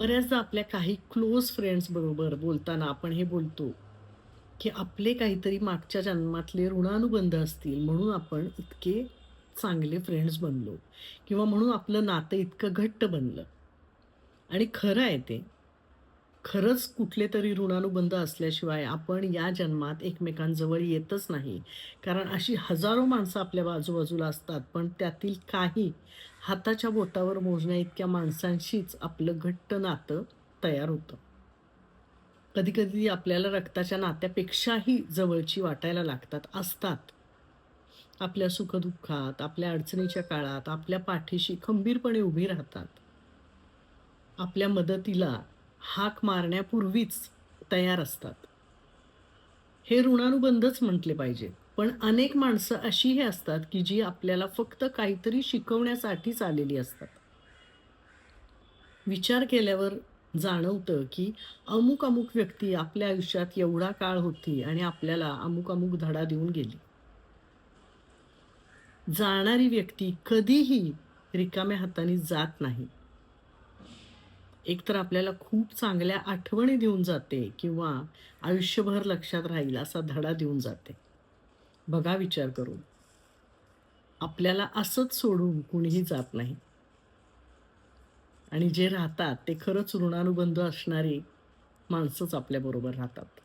बऱ्याचदा आपल्या काही क्लोज फ्रेंड्स बरोबर बोलताना आपण हे बोलतो, की आपले काहीतरी मागच्या जन्मातले ऋणानुबंध असतील म्हणून आपण इतके चांगले फ्रेंड्स बनलो किंवा म्हणून आपलं नातं इतकं घट्ट बनलं आणि खरं आहे ते. खरंच कुठले तरी ऋणानुबंध असल्याशिवाय आपण या जन्मात एकमेकांजवळ येतच नाही. कारण अशी हजारो माणसं आपल्या आजूबाजूला असतात, पण त्यातील काही हाताच्या बोटावर मोजण्याइतक्या माणसांशीच आपलं घट्ट नातं तयार होतं. कधी-कधी आपल्याला रक्ताच्या नात्यापेक्षाही जवळची वाटायला असतात. आपल्या सुख-दुःखात, आपल्या अडचणीच्या काळात आपल्या पाठीशी खंबीरपणे उभी राहतात. आपल्या मदतीला हाक मारण्यापूर्वीच तयार असतात. हे ऋणानुबंधच म्हटले पाहिजेत. पण अनेक माणसं अशीही असतात, की जी आपल्याला फक्त काहीतरी शिकवण्यासाठीच आलेली असतात. विचार केल्यावर जाणवतं, की अमुक-अमुक व्यक्ती आपल्या आयुष्यात एवढा काळ होती आणि आपल्याला अमुक-अमुक धडा देऊन गेली. जाणारी व्यक्ती कधीही रिकाम्या हाताने जात नाही. एकतर आपल्याला खूप चांगल्या आठवणी देऊन जाते किंवा आयुष्यभर लक्षात राहील असा धडा देऊन जाते. बघा विचार करून. आपल्याला असंच सोडून कुणीही जात नाही आणि जे राहतात ते खरंच ऋणानुबंध असणारी माणसंच आपल्याबरोबर राहतात.